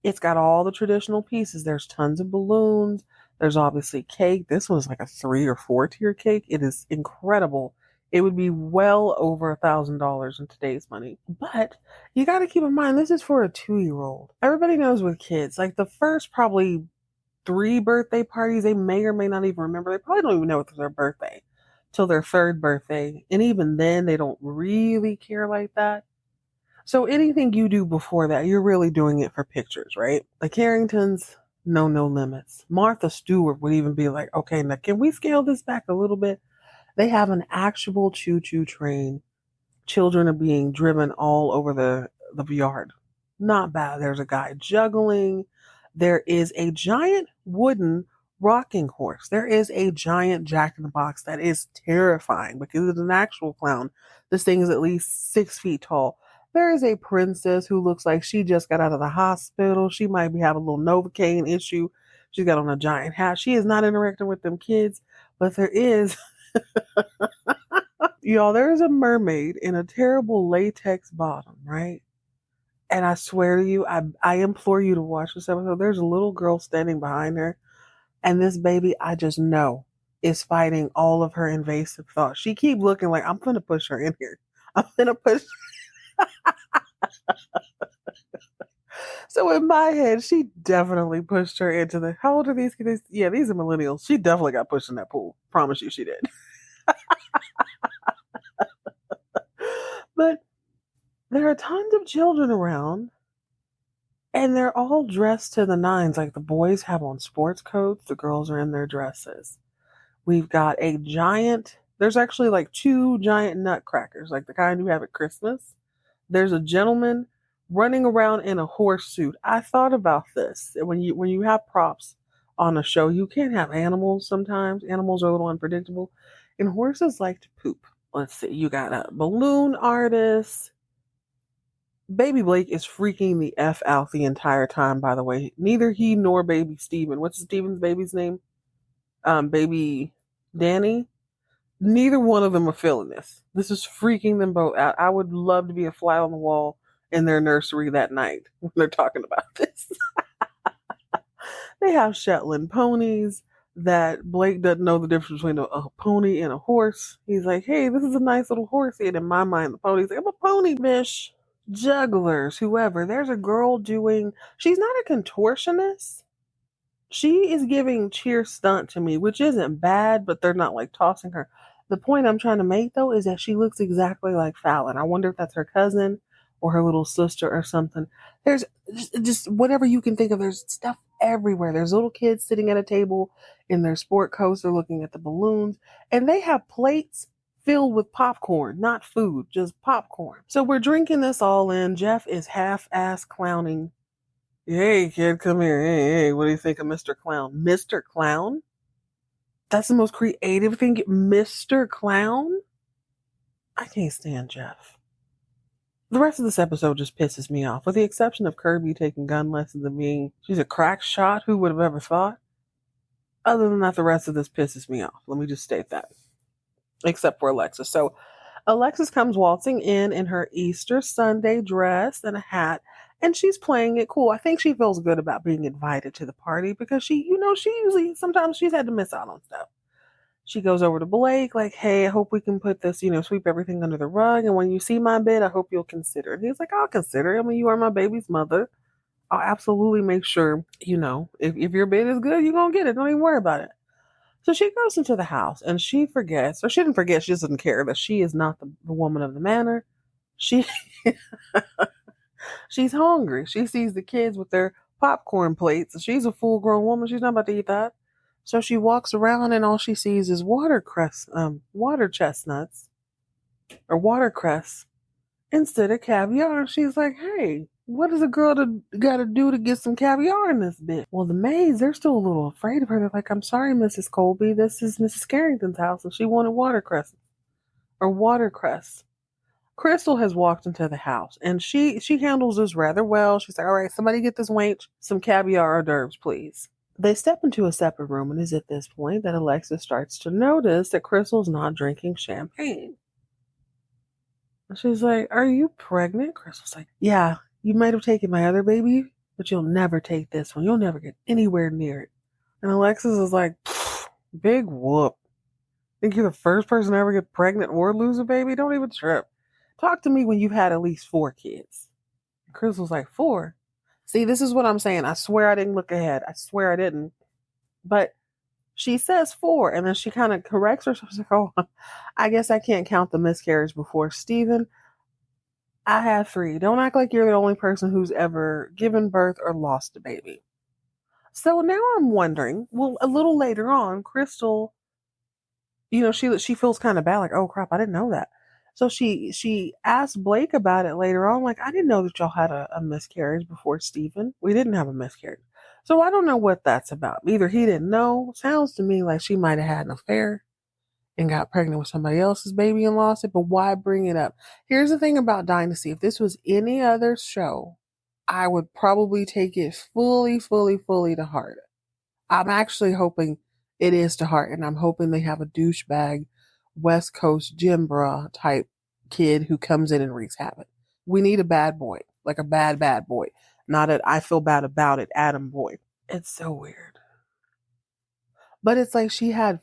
It's got all the traditional pieces. There's tons of balloons. There's obviously cake. This was like a 3 or 4 tier cake. It is incredible. It would be well over $1,000 in today's money. But you got to keep in mind, this is for a 2-year-old. Everybody knows with kids, like the first probably 3 birthday parties, they may or may not even remember. They probably don't even know it's their birthday till their 3rd birthday. And even then, they don't really care like that. So anything you do before that, you're really doing it for pictures, right? The Carringtons, no limits. Martha Stewart would even be like, okay, now can we scale this back a little bit? They have an actual choo-choo train. Children are being driven all over the yard. Not bad. There's a guy juggling. There is a giant wooden rocking horse. There is a giant jack-in-the-box that is terrifying because it's an actual clown. This thing is at least 6 feet tall. There is a princess who looks like she just got out of the hospital. She might be having a little Novocaine issue. She's got on a giant hat. She is not interacting with them kids, but there is... Y'all, there's a mermaid in a terrible latex bottom, right? And I swear to you, I implore you to watch this episode. There's a little girl standing behind her, and this baby, I just know, is fighting all of her invasive thoughts. She keep looking like, I'm gonna push her in here. I'm gonna push. So in my head, she definitely pushed her into the. How old are these kids? Yeah, these are millennials. She definitely got pushed in that pool. Promise you, she did. But there are tons of children around, and they're all dressed to the nines. Like the boys have on sports coats, the girls are in their dresses. We've got a giant. There's actually like 2 giant nutcrackers, like the kind you have at Christmas. There's a gentleman running around in a horse suit. I thought about this. When you have props on a show, you can't have animals sometimes. Animals are a little unpredictable. And horses like to poop. Let's see. You got a balloon artist. Baby Blake is freaking the F out the entire time, by the way. Neither he nor baby Steven. What's Steven's baby's name? Baby Danny. Neither one of them are feeling this. This is freaking them both out. I would love to be a fly on the wall in their nursery that night when they're talking about this. They have Shetland ponies that Blake doesn't know the difference between a pony and a horse. He's like, hey, this is a nice little horse. And in my mind, the pony's like, I'm a pony, bish. Jugglers, whoever. There's a girl doing, she's not a contortionist. She is giving cheer stunt to me, which isn't bad, but they're not like tossing her. The point I'm trying to make, though, is that she looks exactly like Fallon. I wonder if that's her cousin or her little sister or something. There's just whatever you can think of. There's stuff everywhere. There's little kids sitting at a table in their sport coats. They're looking at the balloons. And they have plates filled with popcorn, not food, just popcorn. So we're drinking this all in. Jeff is half-ass clowning. Hey, kid, come here. Hey, what do you think of Mr. Clown? Mr. Clown? That's the most creative thing. Mr. Clown? I can't stand Jeff. The rest of this episode just pisses me off, with the exception of Kirby taking gun lessons and being, she's a crack shot. Who would have ever thought? Other than that, the rest of this pisses me off. Let me just state that. except for Alexis. So Alexis comes waltzing in her Easter Sunday dress and a hat, and she's playing it cool. I think she feels good about being invited to the party because she usually, sometimes she's had to miss out on stuff. She goes over to Blake, like, hey, I hope we can put this, sweep everything under the rug. And when you see my bed, I hope you'll consider it. He's like, I'll consider it. I mean, you are my baby's mother. I'll absolutely make sure, if your bed is good, you're going to get it. Don't even worry about it. So she goes into the house and she forgets, or she didn't forget, she just doesn't care that she is not the woman of the manor. She she's hungry. She sees the kids with their popcorn plates, and she's a full grown woman. She's not about to eat that. So she walks around and all she sees is water chestnuts or watercress instead of caviar. And she's like, hey, what is a girl got to do to get some caviar in this bitch? Well, the maids, they're still a little afraid of her. They're like, I'm sorry, Mrs. Colby. This is Mrs. Carrington's house, and she wanted watercress or watercress. Krystal has walked into the house, and she handles this rather well. She's like, all right, somebody get this wench some caviar hors d'oeuvres, please. They step into a separate room, and it's at this point that Alexis starts to notice that Krystal's not drinking champagne. She's like, are you pregnant? Krystal's like, yeah, you might have taken my other baby, but you'll never take this one. You'll never get anywhere near it. And Alexis is like, big whoop. Think you're the first person to ever get pregnant or lose a baby? Don't even trip. Talk to me when you've had at least 4 kids. And Krystal's like, 4? See, this is what I'm saying. I swear I didn't look ahead. I swear I didn't. But she says 4, and then she kind of corrects herself. She's like, oh, I guess I can't count the miscarriage before Stephen. I had 3. Don't act like you're the only person who's ever given birth or lost a baby. So now I'm wondering, well, a little later on, Krystal, she feels kind of bad, like, oh crap, I didn't know that. So she asked Blake about it later on, like, I didn't know that y'all had a miscarriage before Stephen. We didn't have a miscarriage. So I don't know what that's about. Either he didn't know. Sounds to me like she might have had an affair and got pregnant with somebody else's baby and lost it, but why bring it up? Here's the thing about Dynasty. If this was any other show, I would probably take it fully to heart. I'm actually hoping it is to heart, and I'm hoping they have a douchebag West Coast gym bra type kid who comes in and wreaks havoc. We need a bad boy, like a bad boy, not a I feel bad about it Adam boy. It's so weird. But it's like she had,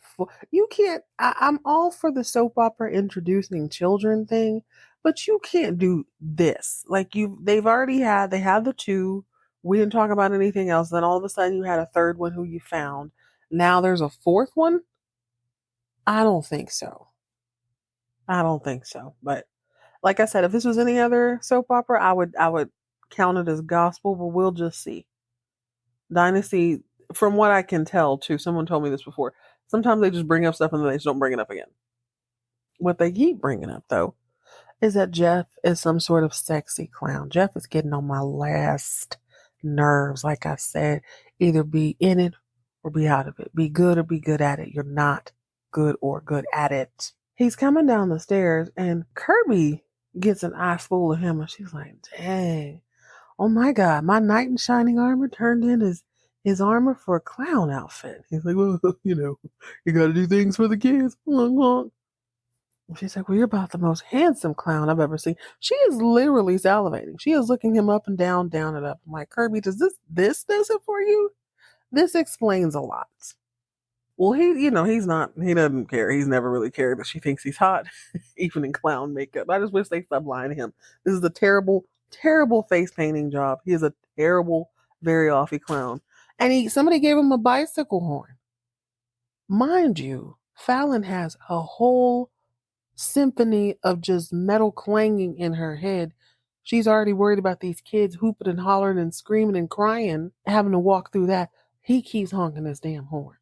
you can't, I'm all for the soap opera introducing children thing, but you can't do this. Like they had the 2. We didn't talk about anything else. Then all of a sudden you had a 3rd one who you found. Now there's a 4th one. I don't think so. But like I said, if this was any other soap opera, I would count it as gospel, but we'll just see. Dynasty, from what I can tell too, someone told me this before, sometimes they just bring up stuff and then they just don't bring it up again. What they keep bringing up though is that Jeff is some sort of sexy clown. Jeff is getting on my last nerves. Like I said, either be in it or be out of it. Be good or be good at it. You're not good or good at it. He's coming down the stairs and Kirby gets an eye full of him and she's like, dang, oh my God, my knight in shining armor turned in his armor for a clown outfit. He's like, well, you got to do things for the kids. She's like, well, you're about the most handsome clown I've ever seen. She is literally salivating. She is looking him up and down and up. I'm like, Kirby, does this does it for you? This explains a lot. Well, he doesn't care. He's never really cared that she thinks he's hot, even in clown makeup. I just wish they stopped lying to him. This is a terrible, terrible face painting job. He is a terrible, very offy clown. And somebody gave him a bicycle horn. Mind you, Fallon has a whole symphony of just metal clanging in her head. She's already worried about these kids hooping and hollering and screaming and crying, having to walk through that. He keeps honking his damn horn.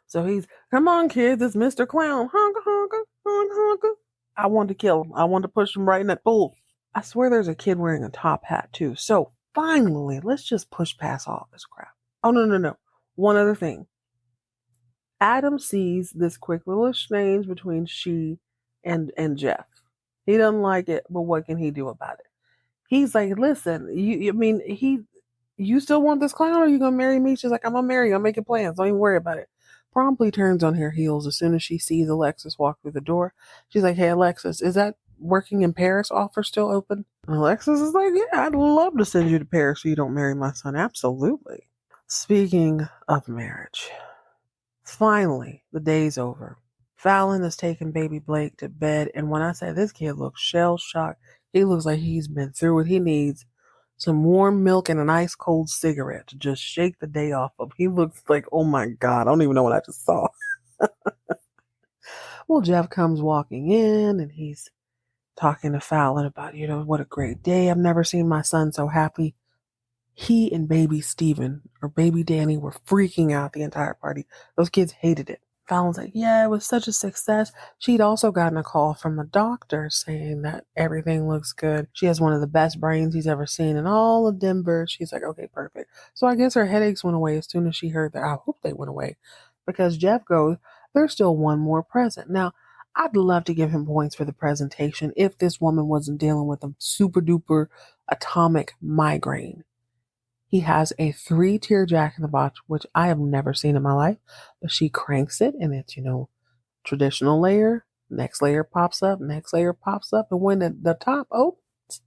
So he's, come on, kids, it's Mr. Clown. Honka, honka, honka, honka. I wanted to kill him. I wanted to push him right in that pool. I swear there's a kid wearing a top hat, too. So finally, let's just push past all this crap. Oh, no. One other thing. Adam sees this quick little exchange between she and Jeff. He doesn't like it, but what can he do about it? He's like, listen, you still want this clown or are you going to marry me? She's like, I'm going to marry you. I'm making plans. Don't even worry about it. promptly turns on her heels as soon as she sees Alexis walk through the door. She's like, hey, Alexis, is that working in Paris offer still open? And Alexis is like, yeah, I'd love to send you to Paris so you don't marry my son. Absolutely. Speaking of marriage, finally, the day's over. Fallon has taken baby Blake to bed, and when I say this kid looks shell-shocked, he looks like he's been through it. He needs some warm milk and an ice cold cigarette to just shake the day off of. He looks like, oh my God, I don't even know what I just saw. Well, Jeff comes walking in and he's talking to Fallon about, what a great day. I've never seen my son so happy. He and baby Steven or baby Danny were freaking out the entire party. Those kids hated it. Fallon's like, yeah, it was such a success. She'd also gotten a call from the doctor saying that everything looks good. She has one of the best brains he's ever seen in all of Denver. She's like, okay, perfect. So I guess her headaches went away as soon as she heard that. I hope they went away because Jeff goes, there's still one more present. Now, I'd love to give him points for the presentation if this woman wasn't dealing with a super duper atomic migraine. He has a 3-tier Jack in the Box, which I have never seen in my life. But she cranks it, and it's, traditional layer. Next layer pops up. Next layer pops up. And when the top opens,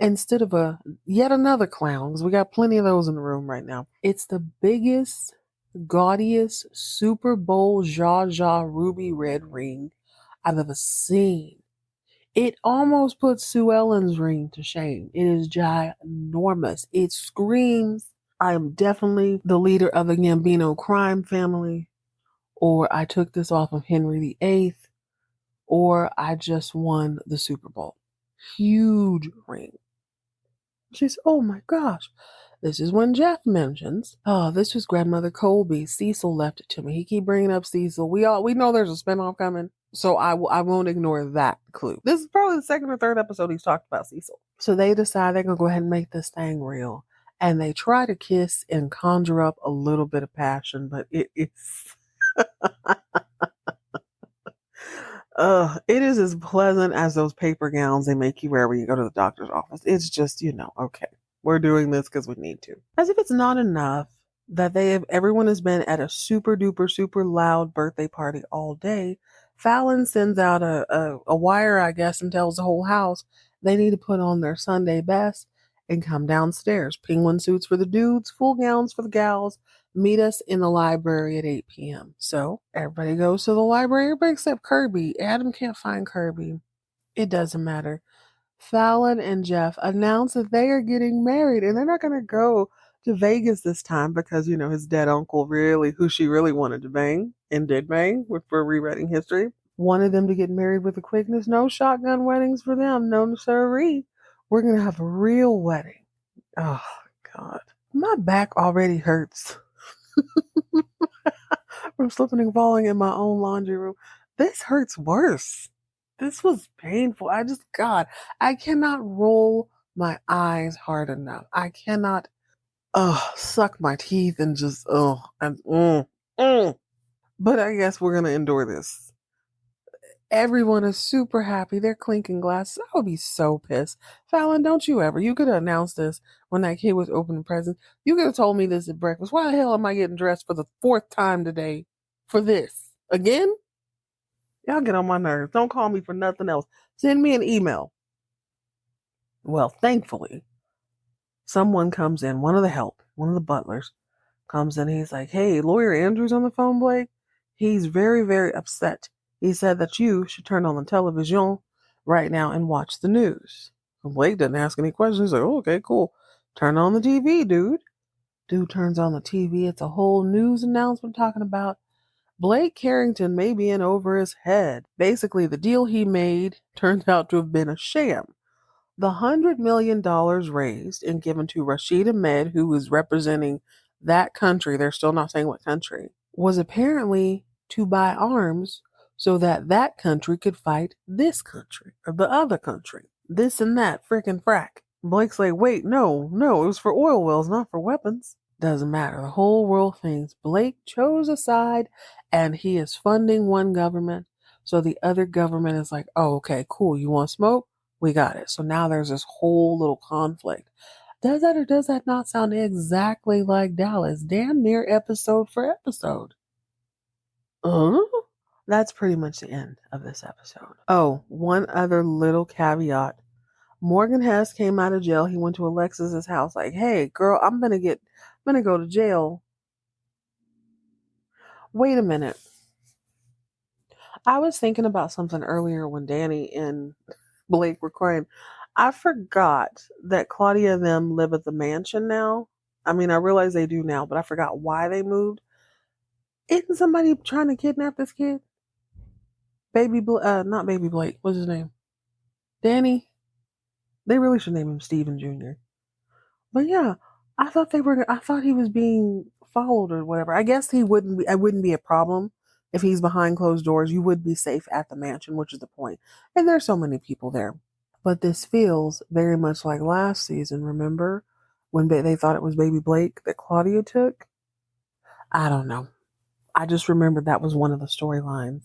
instead of yet another clown, because we got plenty of those in the room right now, it's the biggest, gaudiest Super Bowl Zsa ruby red ring I've ever seen. It almost puts Sue Ellen's ring to shame. It is ginormous. It screams, I am definitely the leader of the Gambino crime family, or I took this off of Henry VIII, or I just won the Super Bowl. Huge ring. She's, oh my gosh. This is when Jeff mentions, oh, this was grandmother Colby. Cecil left it to me. He keep bringing up Cecil. We know there's a spinoff coming. So I won't ignore that clue. This is probably the second or third episode he's talked about Cecil. So they decide they're going to go ahead and make this thing real. And they try to kiss and conjure up a little bit of passion, but it is... it is as pleasant as those paper gowns they make you wear when you go to the doctor's office. It's just, okay, we're doing this because we need to. As if it's not enough that everyone has been at a super duper, super loud birthday party all day. Fallon sends out a wire, I guess, and tells the whole house they need to put on their Sunday best and come downstairs. Penguin suits for the dudes, full gowns for the gals. Meet us in the library at 8 p.m. So everybody goes to the library, everybody except Kirby. Adam can't find Kirby. It doesn't matter. Fallon and Jeff announce that they are getting married, and they're not going to go to Vegas this time because, his dead uncle who she really wanted to bang and did bang for rewriting history, wanted them to get married with a quickness. No shotgun weddings for them. No, sirree. We're going to have a real wedding. Oh, God. My back already hurts from slipping and falling in my own laundry room. This hurts worse. This was painful. I cannot roll my eyes hard enough. I cannot suck my teeth and just, But I guess we're going to endure this. Everyone is super happy. They're clinking glasses. I would be so pissed. Fallon, don't you ever. You could have announced this when that kid was opening presents. You could have told me this at breakfast. Why the hell am I getting dressed for the 4th time today for this? Again? Y'all get on my nerves. Don't call me for nothing else. Send me an email. Well, thankfully, someone comes in, one of the butlers comes in. He's like, hey, Lawyer Andrew's on the phone, Blake. He's very, very upset. He said that you should turn on the television right now and watch the news. And Blake doesn't ask any questions. He's like, oh, okay, cool. Turn on the TV, dude. Dude turns on the TV. It's a whole news announcement talking about Blake Carrington may be in over his head. Basically, the deal he made turns out to have been a sham. The $100 million raised and given to Rashid Ahmed, who was representing that country, they're still not saying what country, was apparently to buy arms so that that country could fight this country or the other country. This and that, frickin' frack. Blake's like, wait, no, it was for oil wells, not for weapons. Doesn't matter. The whole world thinks Blake chose a side and he is funding one government. So the other government is like, oh, okay, cool. You want smoke? We got it. So now there's this whole little conflict. Does that or does that not sound exactly like Dallas? Damn near episode for episode. Uh, that's pretty much the end of this episode. Oh, one other little caveat. Morgan Hess came out of jail. He went to Alexis's house like, hey, girl, I'm going to go to jail. Wait a minute. I was thinking about something earlier when Danny and Blake were crying. I forgot that Claudia and them live at the mansion now. I mean, I realize they do now, but I forgot why they moved. Isn't somebody trying to kidnap this kid? Not Baby Blake. What's his name? Danny. They really should name him Steven Jr. But yeah, I thought he was being followed or whatever. I guess it wouldn't be a problem if he's behind closed doors. You would be safe at the mansion, which is the point. And there's so many people there. But this feels very much like last season. Remember when they thought it was Baby Blake that Claudia took? I don't know. I just remember that was one of the storylines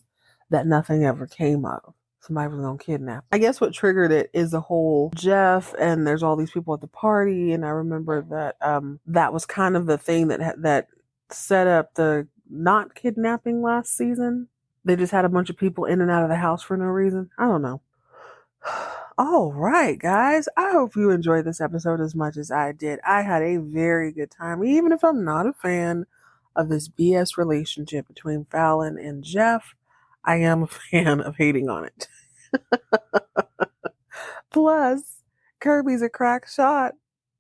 that nothing ever came of. Somebody was going to kidnap. I guess what triggered it is the whole Jeff and there's all these people at the party. And I remember that that was kind of the thing that set up the not kidnapping last season. They just had a bunch of people in and out of the house for no reason. I don't know. All right, guys. I hope you enjoyed this episode as much as I did. I had a very good time, even if I'm not a fan of this BS relationship between Fallon and Jeff. I am a fan of hating on it. Plus, Kirby's a crack shot.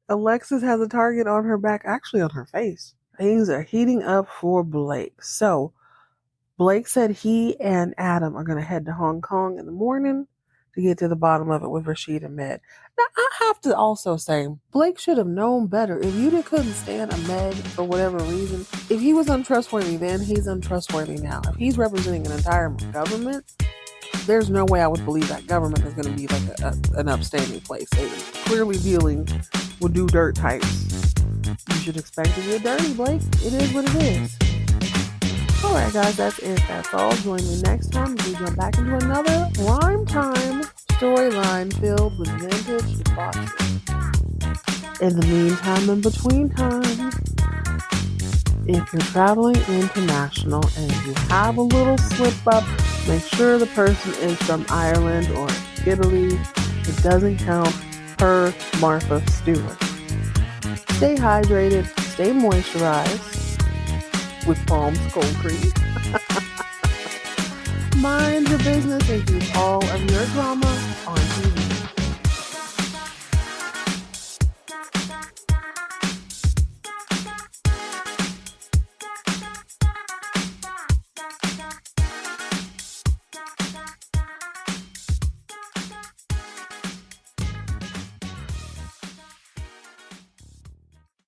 Alexis has a target on her back, actually on her face. Things are heating up for Blake. So, Blake said he and Adam are going to head to Hong Kong in the morning to get to the bottom of it with Rashid Ahmed. Now, I have to also say, Blake should have known better. If you couldn't stand Ahmed for whatever reason, if he was untrustworthy then, he's untrustworthy now. If he's representing an entire government, there's no way I would believe that government is going to be like an upstanding place. They're clearly dealing with do dirt types. You should expect to get dirty, Blake. It is what it is. Alright guys, that's it. That's all. Join me next time as we jump back into another primetime storyline filled with vintage debauchery. In the meantime and between time, if you're traveling international and you have a little slip up, make sure the person is from Ireland or Italy. It doesn't count per Martha Stewart. Stay hydrated, stay moisturized with Palms Cold Cream. Mind your business and keep all of your drama on TV.